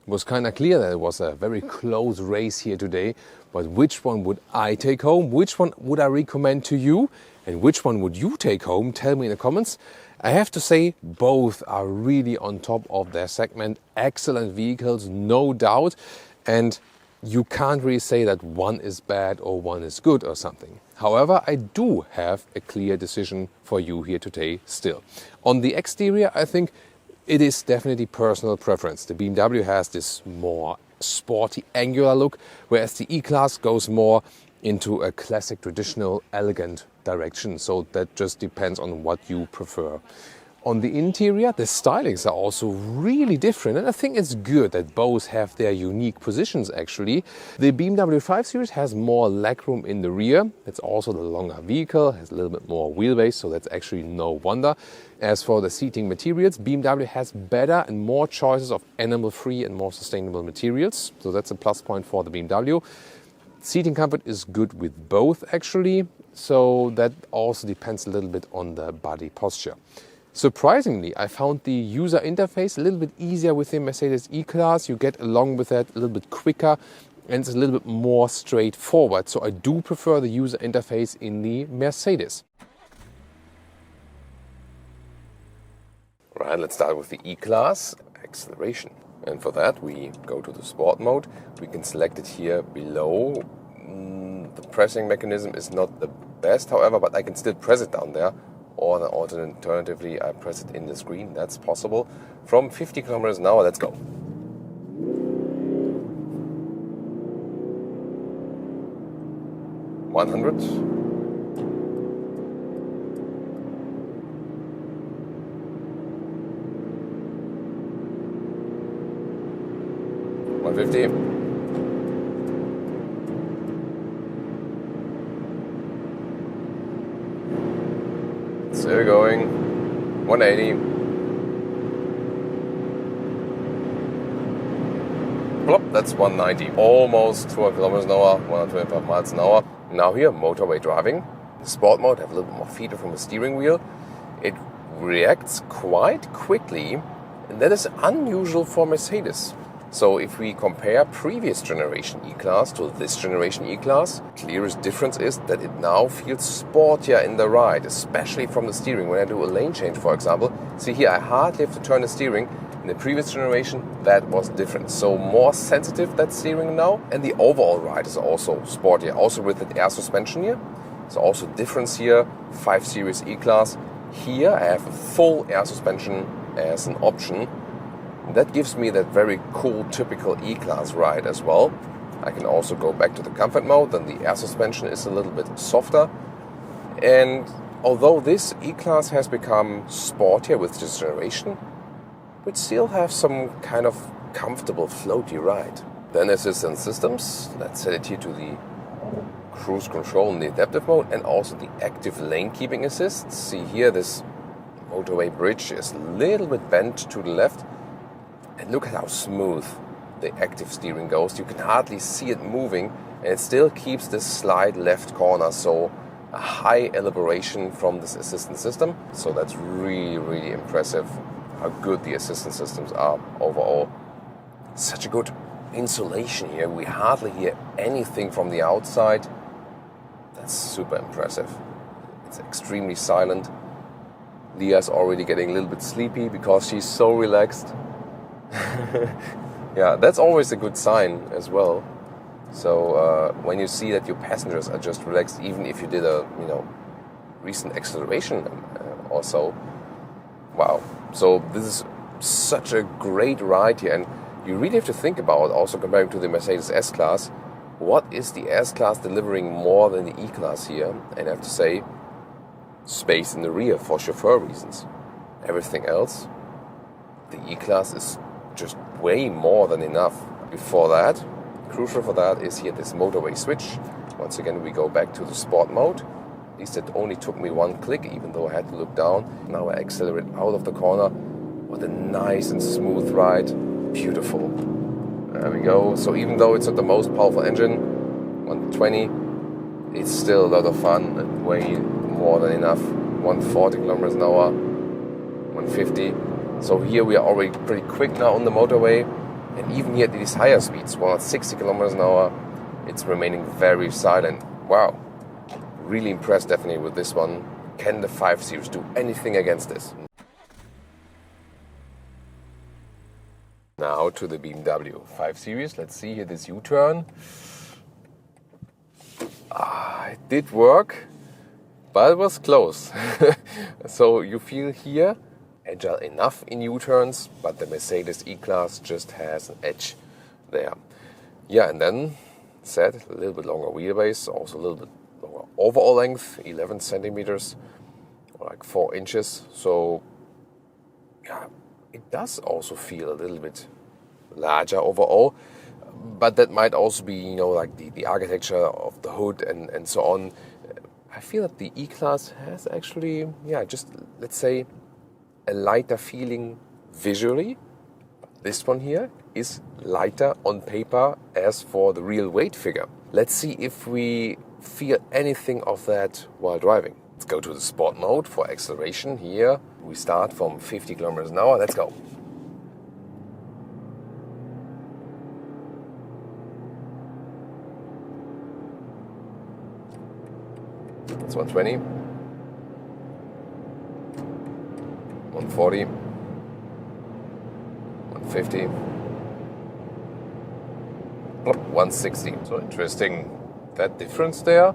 It was kind of clear that it was a very close race here today, but which one would I take home? Which one would I recommend to you? And which one would you take home? Tell me in the comments. I have to say, both are really on top of their segment. Excellent vehicles, no doubt. And you can't really say that one is bad or one is good or something. However, I do have a clear decision for you here today still. On the exterior, I think it is definitely personal preference. The BMW has this more sporty, angular look, whereas the E-Class goes more into a classic, traditional, elegant direction. So that just depends on what you prefer. On the interior, the stylings are also really different, and I think it's good that both have their unique positions actually. The BMW 5 Series has more legroom in the rear. It's also the longer vehicle, has a little bit more wheelbase, so that's actually no wonder. As for the seating materials, BMW has better and more choices of animal-free and more sustainable materials, so that's a plus point for the BMW. Seating comfort is good with both actually, so that also depends a little bit on the body posture. Surprisingly, I found the user interface a little bit easier with the Mercedes E-Class. You get along with that a little bit quicker and it's a little bit more straightforward. So I do prefer the user interface in the Mercedes. Right, let's start with the E-Class acceleration. And for that we go to the Sport mode. We can select it here below. The pressing mechanism is not the best, however, but I can still press it down there. Or alternatively, I press it in the screen. That's possible. From 50 kilometers an hour, let's go. 100. 150. Still going. 180. Plop, that's 190. Almost 200 kilometers an hour, 125 miles an hour. Now here, motorway driving. The Sport mode, have a little bit more feedback from the steering wheel. It reacts quite quickly, and that is unusual for Mercedes. So if we compare previous generation E-Class to this generation E-Class, clearest difference is that it now feels sportier in the ride, especially from the steering. When I do a lane change, for example, see here I hardly have to turn the steering. In the previous generation, that was different. So more sensitive, that steering now, and the overall ride is also sportier, also with the air suspension here. So also difference here, 5 Series E-Class. Here I have a full air suspension as an option. That gives me that very cool, typical E-Class ride as well. I can also go back to the comfort mode, then the air suspension is a little bit softer. And although this E-Class has become sportier with this generation, we still have some kind of comfortable, floaty ride. Then assistance systems, let's set it here to the cruise control in the adaptive mode, and also the active lane keeping assist. See here, this motorway bridge is a little bit bent to the left. And look at how smooth the active steering goes. You can hardly see it moving, and it still keeps this slight left corner, so a high elaboration from this assistance system. So that's really, really impressive how good the assistance systems are overall. Such a good insulation here. We hardly hear anything from the outside. That's super impressive. It's extremely silent. Leah's already getting a little bit sleepy because she's so relaxed. Yeah, that's always a good sign as well. So when you see that your passengers are just relaxed, even if you did a recent acceleration or so, wow. So this is such a great ride here, and you really have to think about, also comparing to the Mercedes S-Class, what is the S-Class delivering more than the E-Class here? And I have to say, space in the rear for chauffeur reasons. Everything else, the E-Class is just way more than enough. Before that, crucial for that is here this motorway switch. Once again, we go back to the Sport mode. At least it only took me one click, even though I had to look down. Now I accelerate out of the corner. What a nice and smooth ride. Beautiful. There we go. So even though it's not the most powerful engine, 120, it's still a lot of fun and way more than enough. 140 kilometers an hour, 150. So here we are already pretty quick now on the motorway. And even here at these higher speeds, 160 kilometers an hour, it's remaining very silent. Wow, really impressed definitely with this one. Can the 5 Series do anything against this? Now to the BMW 5 Series. Let's see here this U-turn. It did work, but it was close. So you feel here agile enough in U-turns, but the Mercedes E-Class just has an edge there. Yeah, and then said a little bit longer wheelbase, also a little bit longer overall length, 11 centimeters, or like 4 inches. So yeah, it does also feel a little bit larger overall, but that might also be, you know, like the architecture of the hood and so on. I feel that the E-Class has actually, yeah, just let's say a lighter feeling visually. This one here is lighter on paper as for the real weight figure. Let's see if we feel anything of that while driving. Let's go to the sport mode for acceleration. Here we start from 50 kilometers an hour. Let's go. That's 120. 140, 150, 160. So interesting, that difference there.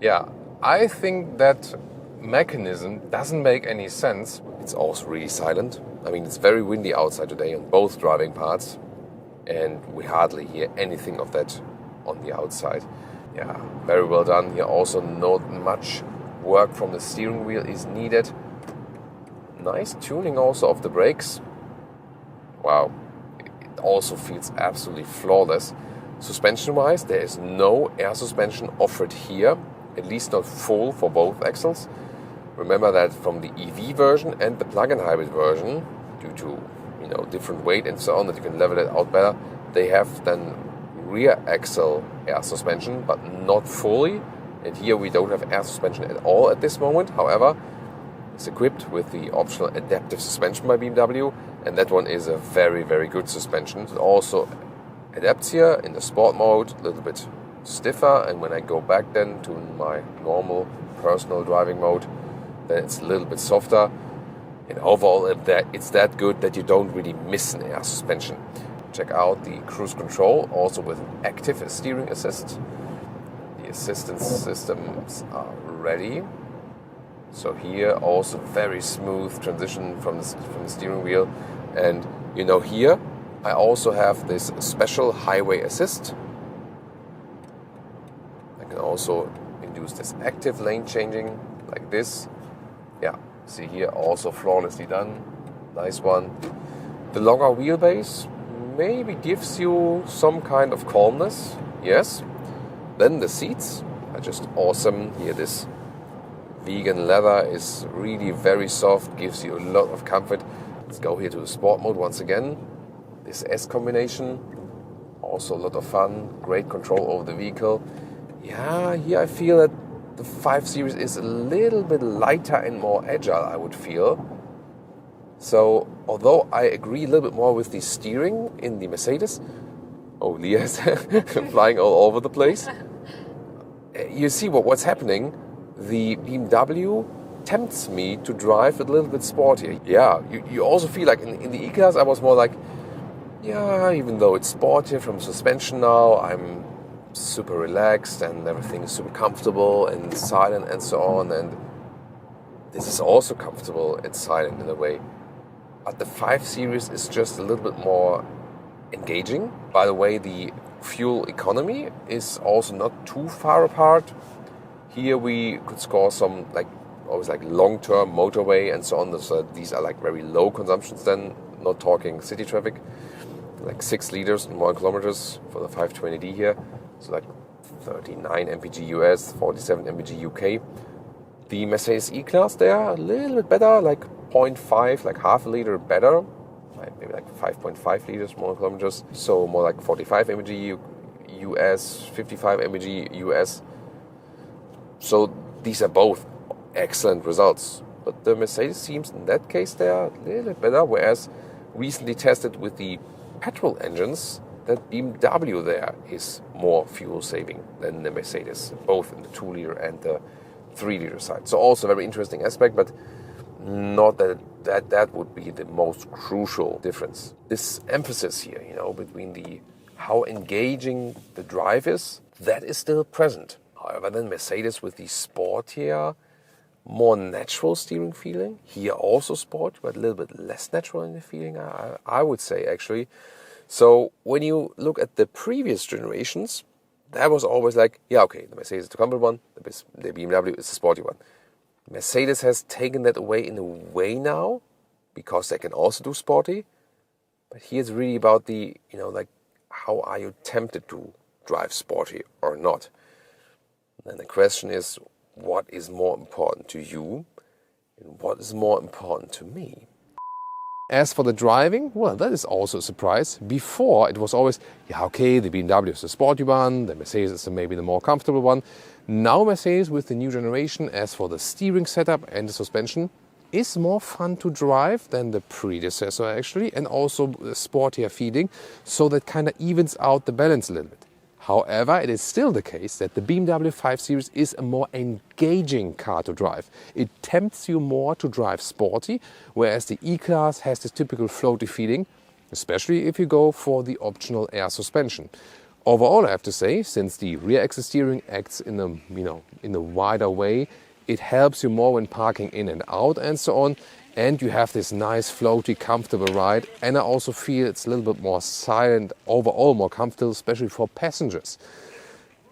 Yeah, I think that mechanism doesn't make any sense. It's also really silent. I mean, it's very windy outside today on both driving parts, and we hardly hear anything of that on the outside. Yeah, very well done. Here also not much work from the steering wheel is needed. Nice tuning also of the brakes. Wow, it also feels absolutely flawless. Suspension-wise, there is no air suspension offered here, at least not full for both axles. Remember that from the EV version and the plug-in hybrid version, due to, you know, different weight and so on, that you can level it out better, they have then rear axle air suspension, but not fully. And here we don't have air suspension at all at this moment. However, it's equipped with the optional adaptive suspension by BMW, and that one is a very, very good suspension. It also adapts here in the sport mode, a little bit stiffer, and when I go back then to my normal personal driving mode, then it's a little bit softer. And overall, it's that good that you don't really miss an air suspension. Check out the cruise control, also with an active steering assist. The assistance systems are ready. So here also very smooth transition from the steering wheel. And you know, here I also have this special highway assist. I can also induce this active lane changing like this. Yeah, see here also flawlessly done. Nice one. The longer wheelbase maybe gives you some kind of calmness. Yes. Then the seats are just awesome. Here this vegan leather is really very soft, gives you a lot of comfort. Let's go here to the sport mode once again. This S combination, also a lot of fun, great control over the vehicle. Yeah, here I feel that the 5 Series is a little bit lighter and more agile, I would feel. So, although I agree a little bit more with the steering in the Mercedes, oh, Leah's flying all over the place. You see what's happening? The BMW tempts me to drive a little bit sportier. Yeah, you also feel like in the E-Class I was more like, yeah, even though it's sportier from suspension now, I'm super relaxed and everything is super comfortable and silent and so on. And this is also comfortable and silent in a way. But the 5 Series is just a little bit more engaging. By the way, the fuel economy is also not too far apart. Here we could score some always long-term motorway and so on. So these are like very low consumptions then, not talking city traffic. Like 6 liters and 1 kilometers for the 520D here. So like 39 mpg US, 47 mpg UK. The Mercedes E-Class there, a little bit better, like 0.5, like half a liter better. Maybe like 5.5 liters, 1 kilometers. So more like 45 mpg US, 55 mpg US. So these are both excellent results. But the Mercedes seems in that case they are a little bit better, whereas recently tested with the petrol engines, that BMW there is more fuel saving than the Mercedes, both in the 2-liter and the 3-liter side. So also a very interesting aspect, but not that would be the most crucial difference. This emphasis here, between the how engaging the drive is, that is still present. However, then Mercedes with the sportier, more natural steering feeling, here also sport, but a little bit less natural in the feeling, I would say actually. So when you look at the previous generations, that was always like, the Mercedes is the comfortable one, the BMW is the sporty one. Mercedes has taken that away in a way now, because they can also do sporty. But here it's really about the, how are you tempted to drive sporty or not? And the question is, what is more important to you and what is more important to me? As for the driving, well, that is also a surprise. Before, it was always, the BMW is the sporty one, the Mercedes is maybe the more comfortable one. Now Mercedes with the new generation, as for the steering setup and the suspension, is more fun to drive than the predecessor actually, and also sportier feeling, so that kind of evens out the balance a little bit. However, it is still the case that the BMW 5 Series is a more engaging car to drive. It tempts you more to drive sporty, whereas the E-Class has this typical floaty feeling, especially if you go for the optional air suspension. Overall, I have to say, since the rear axis steering acts in a wider way, it helps you more when parking in and out and so on. And you have this nice, floaty, comfortable ride. And I also feel it's a little bit more silent, overall more comfortable, especially for passengers.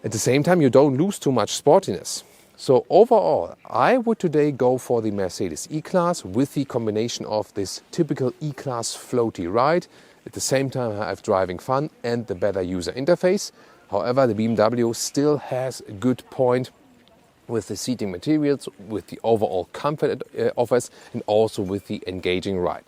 At the same time, you don't lose too much sportiness. So overall, I would today go for the Mercedes E-Class with the combination of this typical E-Class floaty ride. At the same time, I have driving fun and the better user interface. However, the BMW still has a good point with the seating materials, with the overall comfort it offers, and also with the engaging ride.